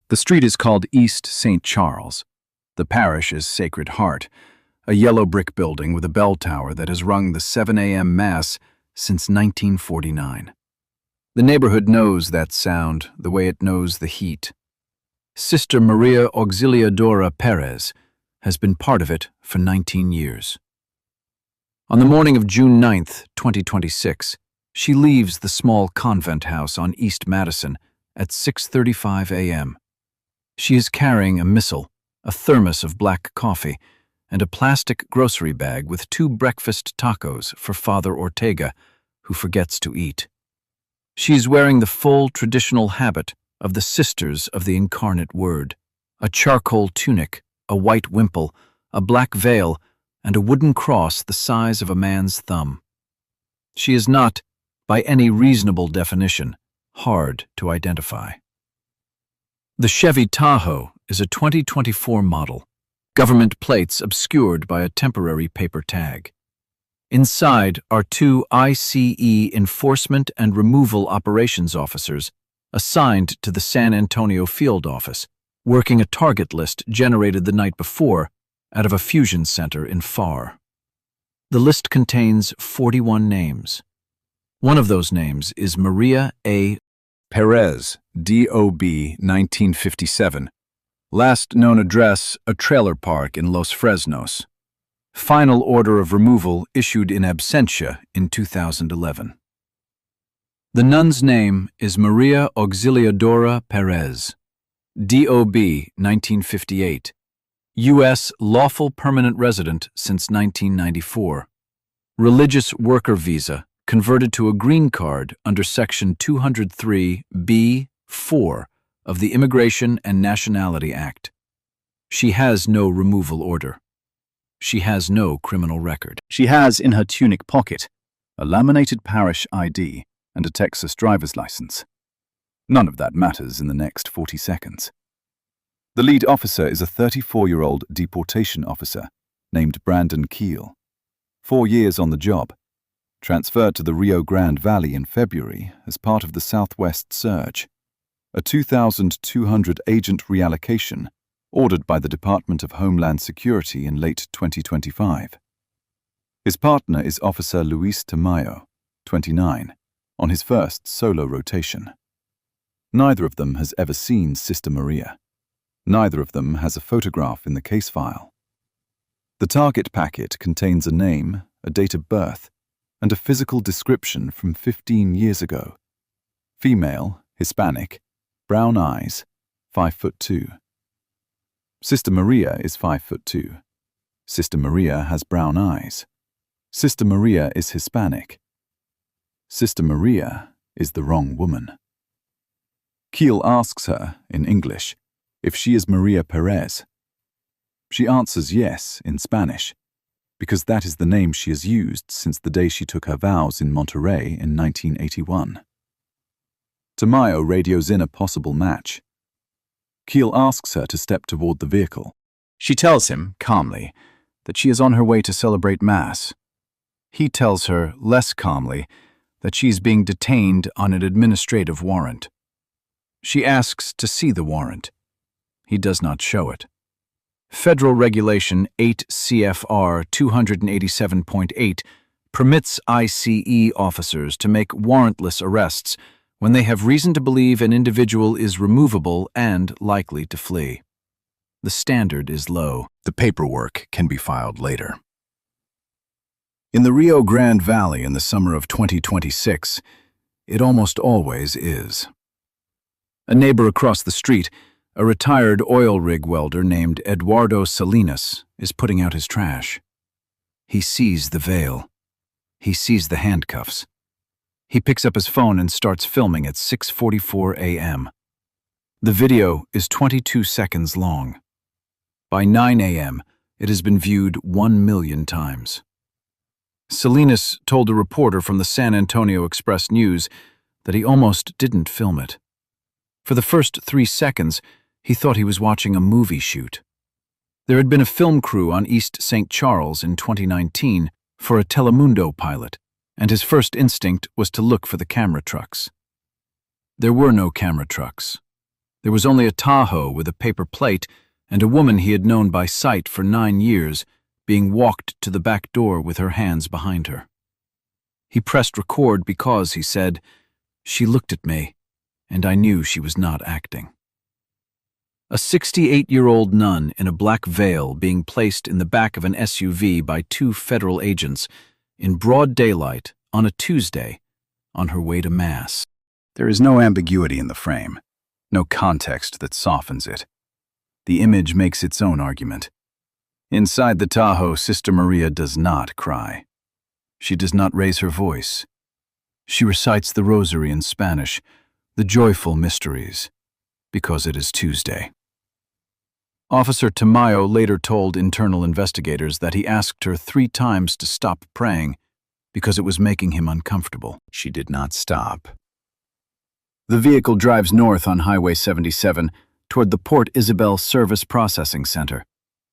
The street is called East St. Charles. The parish is Sacred Heart, a yellow brick building with a bell tower that has rung the 7 a.m. Mass since 1949. The neighborhood knows that sound the way it knows the heat. Sister Maria Auxiliadora Perez has been part of it for 19 years. On the morning of June 9, 2026, she leaves the small convent house on East Madison at 6:35 a.m. She is carrying a missal, a thermos of black coffee, and a plastic grocery bag with 2 breakfast tacos for Father Ortega, who forgets to eat. She is wearing the full traditional habit of the Sisters of the Incarnate Word, a charcoal tunic, a white wimple, a black veil, and a wooden cross the size of a man's thumb. She is not, by any reasonable definition, hard to identify. The Chevy Tahoe is a 2024 model, government plates obscured by a temporary paper tag. Inside are 2 ICE enforcement and removal operations officers assigned to the San Antonio field office, working a target list generated the night before out of a fusion center in Farr. The list contains 41 names. One of those names is Maria A. Perez, D.O.B. 1957. Last known address, a trailer park in Los Fresnos. Final order of removal issued in absentia in 2011. The nun's name is Maria Auxiliadora Perez, D.O.B. 1958. U.S. lawful permanent resident since 1994. Religious worker visa converted to a green card under Section 203(b)(4) of the Immigration and Nationality Act. She has no removal order. She has no criminal record. She has in her tunic pocket a laminated parish ID and a Texas driver's license. None of that matters in the next 40 seconds. The lead officer is a 34-year-old deportation officer named Brandon Keel. 4 years on the job. Transferred to the Rio Grande Valley in February as part of the Southwest Surge, a 2,200 agent reallocation ordered by the Department of Homeland Security in late 2025. His partner is Officer Luis Tamayo, 29, on his first solo rotation. Neither of them has ever seen Sister Maria. Neither of them has a photograph in the case file. The target packet contains a name, a date of birth, and a physical description from 15 years ago. Female, Hispanic, brown eyes, 5'2". Sister Maria is 5'2". Sister Maria has brown eyes. Sister Maria is Hispanic. Sister Maria is the wrong woman. Keel asks her, in English, if she is Maria Perez. She answers yes in Spanish, because that is the name she has used since the day she took her vows in Monterrey in 1981. Tamayo radios in a possible match. Keel asks her to step toward the vehicle. She tells him, calmly, that she is on her way to celebrate Mass. He tells her, less calmly, that she is being detained on an administrative warrant. She asks to see the warrant. He does not show it. Federal Regulation 8 CFR 287.8 permits ICE officers to make warrantless arrests when they have reason to believe an individual is removable and likely to flee. The standard is low. The paperwork can be filed later. In the Rio Grande Valley in the summer of 2026, it almost always is. A neighbor across the street, a retired oil rig welder named Eduardo Salinas, is putting out his trash. He sees the veil. He sees the handcuffs. He picks up his phone and starts filming at 6:44 a.m. The video is 22 seconds long. By 9 a.m., it has been viewed 1 million times. Salinas told a reporter from the San Antonio Express News that he almost didn't film it. For the first 3 seconds, he thought he was watching a movie shoot. There had been a film crew on East St. Charles in 2019 for a Telemundo pilot, and his first instinct was to look for the camera trucks. There were no camera trucks. There was only a Tahoe with a paper plate and a woman he had known by sight for 9 years being walked to the back door with her hands behind her. He pressed record because, he said, she looked at me, and I knew she was not acting. A 68-year-old nun in a black veil being placed in the back of an SUV by 2 federal agents in broad daylight on a Tuesday on her way to Mass. There is no ambiguity in the frame, no context that softens it. The image makes its own argument. Inside the Tahoe, Sister Maria does not cry. She does not raise her voice. She recites the rosary in Spanish, the joyful mysteries, because it is Tuesday. Officer Tamayo later told internal investigators that he asked her 3 times to stop praying because it was making him uncomfortable. She did not stop. The vehicle drives north on Highway 77 toward the Port Isabel Service Processing Center,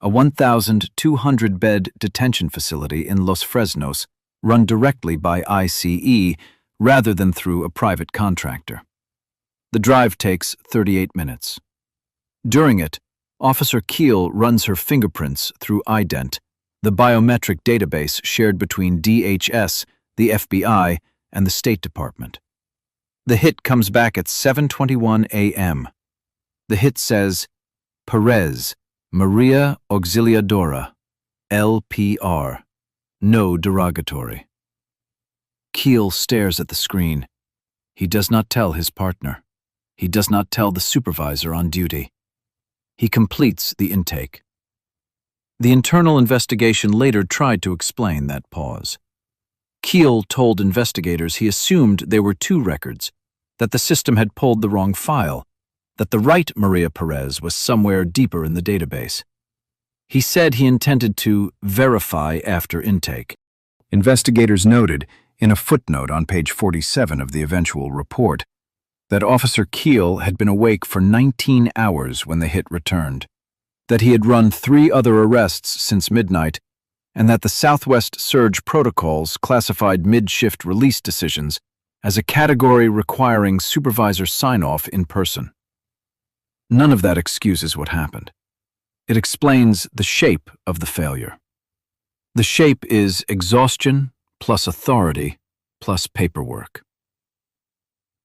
a 1,200-bed detention facility in Los Fresnos run directly by ICE rather than through a private contractor. The drive takes 38 minutes. During it, Officer Keel runs her fingerprints through ident, the biometric database shared between DHS, the FBI, and the State Department. The hit comes back at 7:21 a.m. The hit says, Perez, Maria Auxiliadora, LPR, no derogatory. Keel stares at the screen. He does not tell his partner. He does not tell the supervisor on duty. He completes the intake. The internal investigation later tried to explain that pause. Keel told investigators he assumed there were 2 records, that the system had pulled the wrong file, that the right Maria Perez was somewhere deeper in the database. He said he intended to verify after intake. Investigators noted, in a footnote on page 47 of the eventual report, that Officer Keel had been awake for 19 hours when the hit returned, that he had run 3 other arrests since midnight, and that the Southwest Surge protocols classified mid-shift release decisions as a category requiring supervisor sign-off in person. None of that excuses what happened. It explains the shape of the failure. The shape is exhaustion plus authority plus paperwork.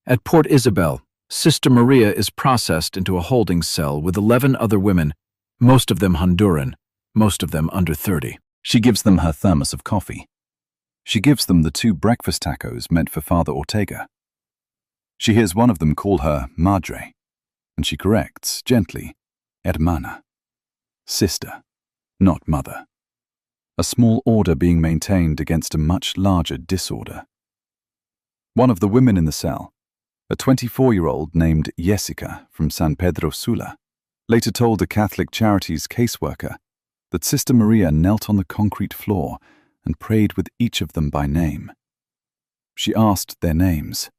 At Port Isabel, Sister Maria is processed into a holding cell with 11 other women, most of them Honduran, most of them under 30. She gives them her thermos of coffee. She gives them the 2 breakfast tacos meant for Father Ortega. She hears one of them call her Madre, and she corrects, gently, Hermana, sister, not mother. A small order being maintained against a much larger disorder. One of the women in the cell, a 24-year-old named Jessica from San Pedro Sula, later told a Catholic Charities caseworker that Sister Maria knelt on the concrete floor and prayed with each of them by name. She asked their names.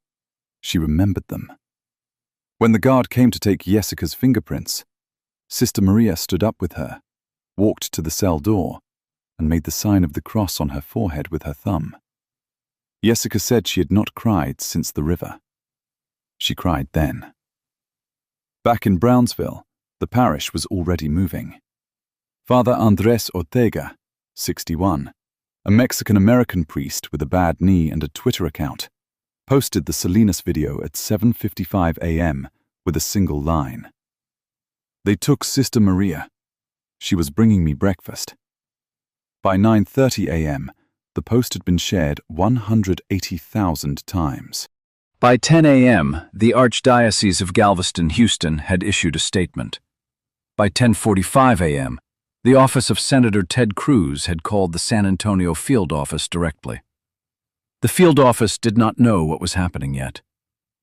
She remembered them. When the guard came to take Jessica's fingerprints, Sister Maria stood up with her, walked to the cell door, and made the sign of the cross on her forehead with her thumb. Jessica said she had not cried since the river. She cried then. Back in Brownsville, the parish was already moving. Father Andrés Ortega, 61, a Mexican-American priest with a bad knee and a Twitter account, posted the Salinas video at 7:55 a.m. with a single line. They took Sister Maria. She was bringing me breakfast. By 9:30 a.m., the post had been shared 180,000 times. By 10 a.m., the Archdiocese of Galveston-Houston had issued a statement. By 10:45 a.m., the office of Senator Ted Cruz had called the San Antonio field office directly. The field office did not know what was happening yet.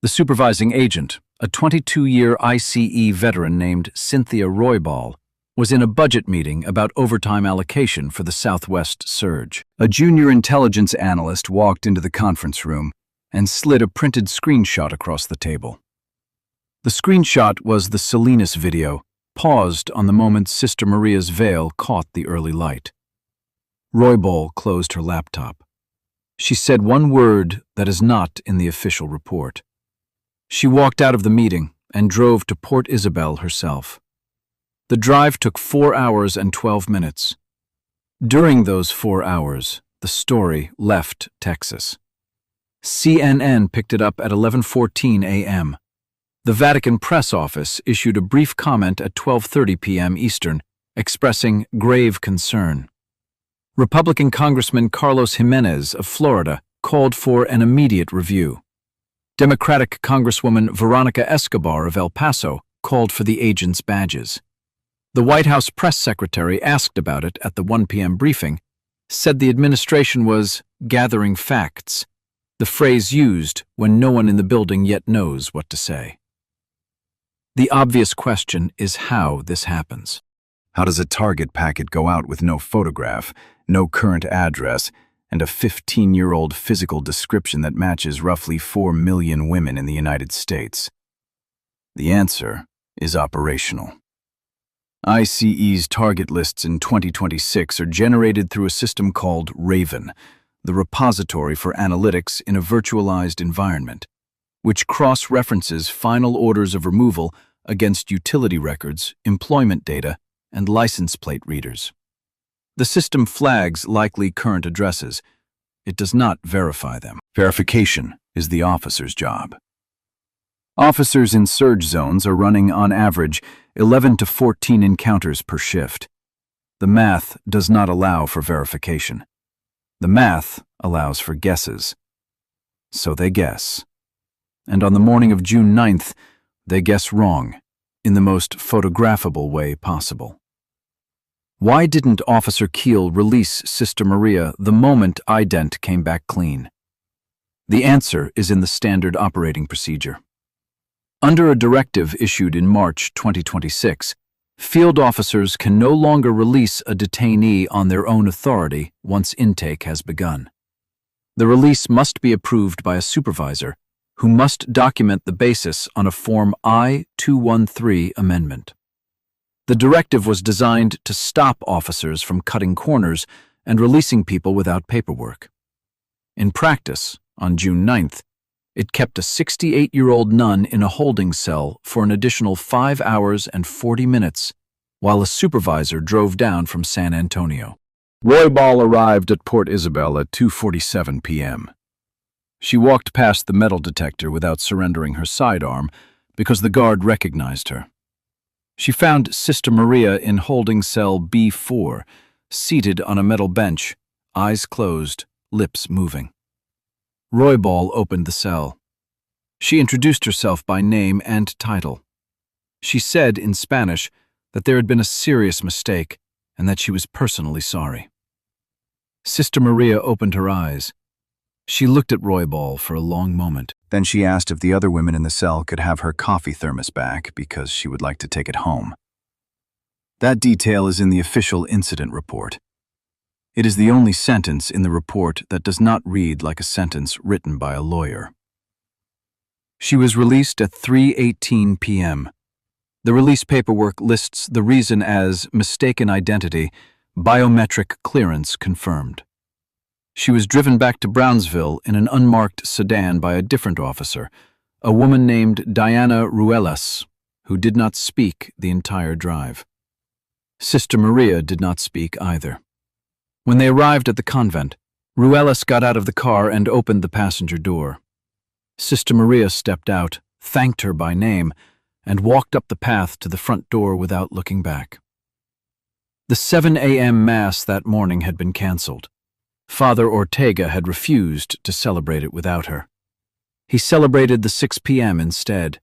The supervising agent, a 22-year ICE veteran named Cynthia Roybal, was in a budget meeting about overtime allocation for the Southwest Surge. A junior intelligence analyst walked into the conference room and slid a printed screenshot across the table. The screenshot was the Salinas video, paused on the moment Sister Maria's veil caught the early light. Roybal closed her laptop. She said one word that is not in the official report. She walked out of the meeting and drove to Port Isabel herself. The drive took 4 hours and 12 minutes. During those 4 hours, the story left Texas. CNN picked it up at 11:14 a.m. The Vatican press office issued a brief comment at 12:30 p.m. Eastern, expressing grave concern. Republican Congressman Carlos Jimenez of Florida called for an immediate review. Democratic Congresswoman Veronica Escobar of El Paso called for the agent's badges. The White House press secretary asked about it at the 1 p.m. briefing, said the administration was gathering facts, the phrase used when no one in the building yet knows what to say. The obvious question is how this happens. How does a target packet go out with no photograph, no current address, and a 15-year-old physical description that matches roughly 4 million women in the United States? The answer is operational. ICE's target lists in 2026 are generated through a system called Raven, the repository for analytics in a virtualized environment, which cross-references final orders of removal against utility records, employment data, and license plate readers. The system flags likely current addresses. It does not verify them. Verification is the officer's job. Officers in surge zones are running, on average, 11 to 14 encounters per shift. The math does not allow for verification. The math allows for guesses. So they guess. And on the morning of June 9th, they guess wrong, in the most photographable way possible. Why didn't Officer Keel release Sister Maria the moment ident came back clean? The answer is in the standard operating procedure. Under a directive issued in March 2026, field officers can no longer release a detainee on their own authority once intake has begun. The release must be approved by a supervisor, who must document the basis on a Form I-213 amendment. The directive was designed to stop officers from cutting corners and releasing people without paperwork. In practice, on June 9th, it kept a 68-year-old nun in a holding cell for an additional 5 hours and 40 minutes, while a supervisor drove down from San Antonio. Roybal arrived at Port Isabel at 2:47 p.m. She walked past the metal detector without surrendering her sidearm because the guard recognized her. She found Sister Maria in holding cell B4, seated on a metal bench, eyes closed, lips moving. Roybal opened the cell. She introduced herself by name and title. She said in Spanish that there had been a serious mistake and that she was personally sorry. Sister Maria opened her eyes. She looked at Roybal for a long moment. Then she asked if the other women in the cell could have her coffee thermos back because she would like to take it home. That detail is in the official incident report. It is the only sentence in the report that does not read like a sentence written by a lawyer. She was released at 3:18 p.m. The release paperwork lists the reason as mistaken identity, biometric clearance confirmed. She was driven back to Brownsville in an unmarked sedan by a different officer, a woman named Diana Ruelas, who did not speak the entire drive. Sister Maria did not speak either. When they arrived at the convent, Ruelas got out of the car and opened the passenger door. Sister Maria stepped out, thanked her by name, and walked up the path to the front door without looking back. The 7 a.m. Mass that morning had been canceled. Father Ortega had refused to celebrate it without her. He celebrated the 6 p.m. instead.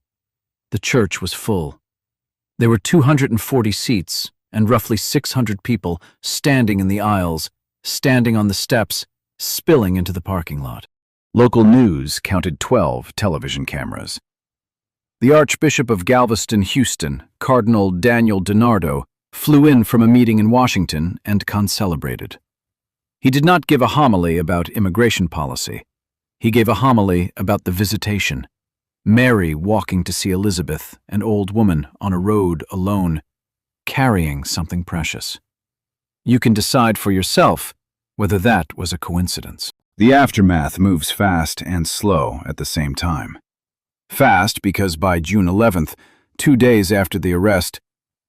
The church was full. There were 240 seats and roughly 600 people standing in the aisles, standing on the steps, spilling into the parking lot. Local news counted 12 television cameras. The Archbishop of Galveston, Houston, Cardinal Daniel DiNardo, flew in from a meeting in Washington and concelebrated. He did not give a homily about immigration policy. He gave a homily about the visitation. Mary walking to see Elizabeth, an old woman on a road alone, carrying something precious. You can decide for yourself whether that was a coincidence. The aftermath moves fast and slow at the same time. Fast because by June 11th, 2 days after the arrest,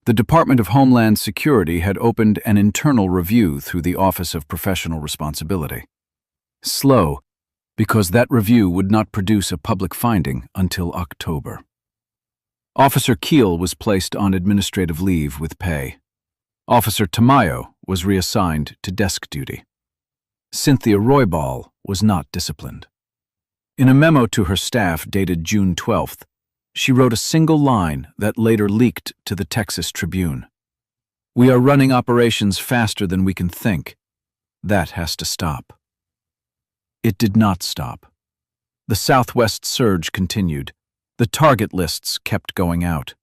the Department of Homeland Security had opened an internal review through the Office of Professional Responsibility. Slow, because that review would not produce a public finding until October. Officer Keel was placed on administrative leave with pay. Officer Tamayo was reassigned to desk duty. Cynthia Roybal was not disciplined. In a memo to her staff dated June 12th, she wrote a single line that later leaked to the Texas Tribune. "We are running operations faster than we can think. That has to stop." It did not stop. The Southwest surge continued. The target lists kept going out.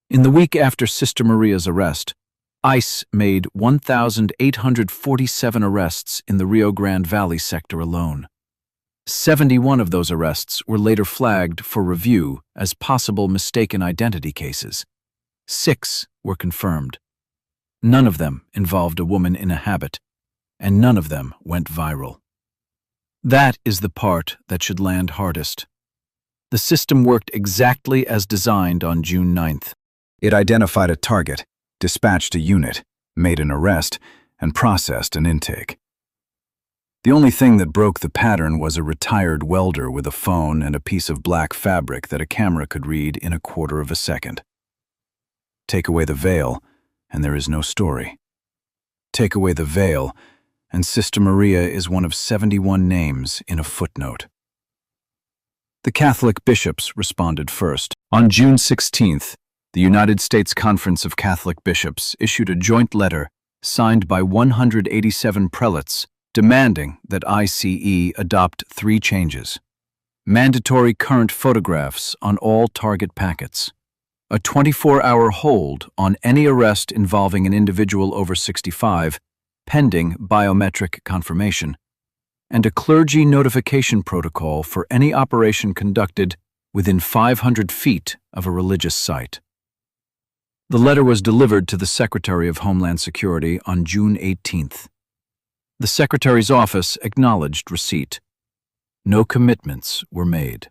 In the week after Sister Maria's arrest, ICE made 1,847 arrests in the Rio Grande Valley sector alone. 71 of those arrests were later flagged for review as possible mistaken identity cases. 6 were confirmed. None of them involved a woman in a habit, and none of them went viral. That is the part that should land hardest. The system worked exactly as designed on June 9th. It identified a target, dispatched a unit, made an arrest, and processed an intake. The only thing that broke the pattern was a retired welder with a phone and a piece of black fabric that a camera could read in a quarter of a second. Take away the veil, and there is no story. Take away the veil, and Sister Maria is one of 71 names in a footnote. The Catholic bishops responded first. On June 16th, the United States Conference of Catholic Bishops issued a joint letter signed by 187 prelates demanding that ICE adopt 3 changes: mandatory current photographs on all target packets, a 24-hour hold on any arrest involving an individual over 65 pending biometric confirmation, and a clergy notification protocol for any operation conducted within 500 feet of a religious site. The letter was delivered to the Secretary of Homeland Security on June 18th. The Secretary's office acknowledged receipt. No commitments were made.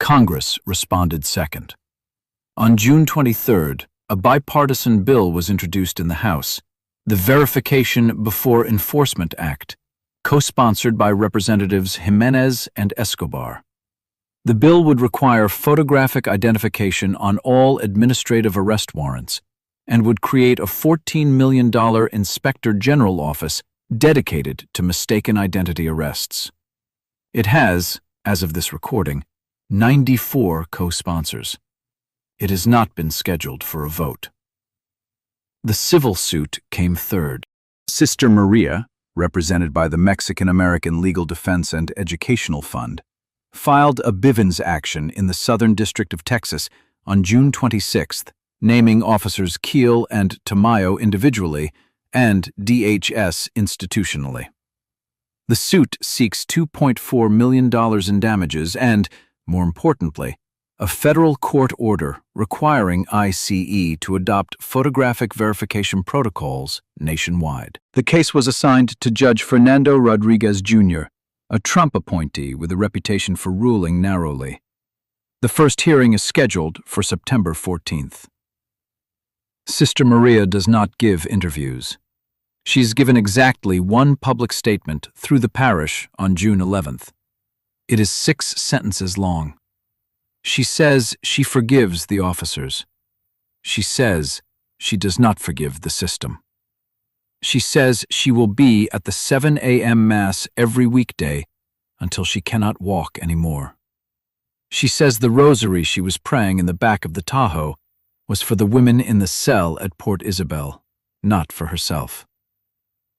Congress responded second. On June 23rd, a bipartisan bill was introduced in the House, the Verification Before Enforcement Act, co-sponsored by Representatives Jimenez and Escobar. The bill would require photographic identification on all administrative arrest warrants and would create a $14 million Inspector General office dedicated to mistaken identity arrests. It has, as of this recording, 94 co-sponsors. It has not been scheduled for a vote. The civil suit came third. Sister Maria, represented by the Mexican-American Legal Defense and Educational Fund, filed a Bivens action in the Southern District of Texas on June 26th, naming officers Keel and Tamayo individually and DHS institutionally. The suit seeks $2.4 million in damages and, more importantly, a federal court order requiring ICE to adopt photographic verification protocols nationwide. The case was assigned to Judge Fernando Rodriguez, Jr., a Trump appointee with a reputation for ruling narrowly. The first hearing is scheduled for September 14th. Sister Maria does not give interviews. She's given exactly one public statement through the parish on June 11th. It is 6 sentences long. She says she forgives the officers. She says she does not forgive the system. She says she will be at the 7 a.m. Mass every weekday until she cannot walk anymore. She says the rosary she was praying in the back of the Tahoe was for the women in the cell at Port Isabel, not for herself.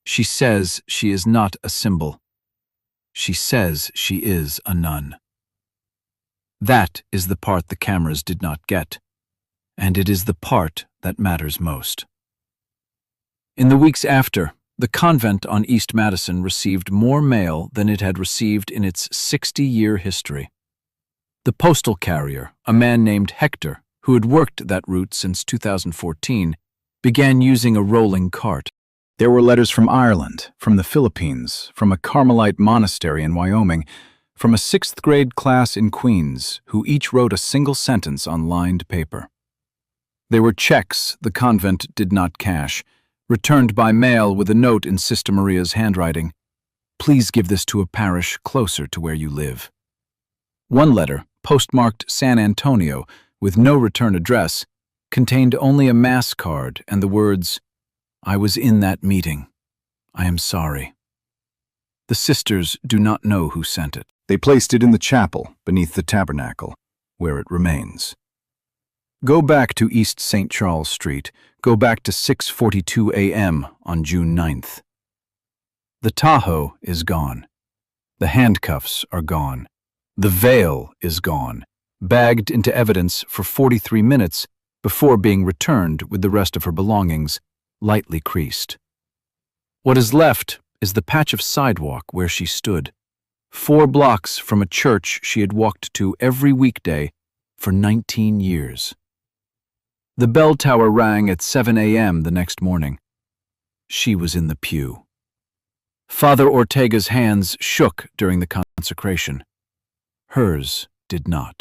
She says she is not a symbol. She says she is a nun. That is the part the cameras did not get, and it is the part that matters most. In the weeks after, the convent on East Madison received more mail than it had received in its 60-year history. The postal carrier, a man named Hector, who had worked that route since 2014, began using a rolling cart. There were letters from Ireland, from the Philippines, from a Carmelite monastery in Wyoming, from a 6th grade class in Queens who each wrote a single sentence on lined paper. They were checks the convent did not cash, returned by mail with a note in Sister Maria's handwriting. Please give this to a parish closer to where you live. One letter, postmarked San Antonio with no return address, contained only a mass card and the words, "I was in that meeting. I am sorry." The sisters do not know who sent it. They placed it in the chapel beneath the tabernacle, where it remains. Go back to East St. Charles Street. Go back to 6:42 a.m. on June 9th. The Tahoe is gone. The handcuffs are gone. The veil is gone, bagged into evidence for 43 minutes before being returned with the rest of her belongings, lightly creased. What is left is the patch of sidewalk where she stood, 4 blocks from a church she had walked to every weekday for 19 years. The bell tower rang at 7 a.m. the next morning. She was in the pew. Father Ortega's hands shook during the consecration. Hers did not.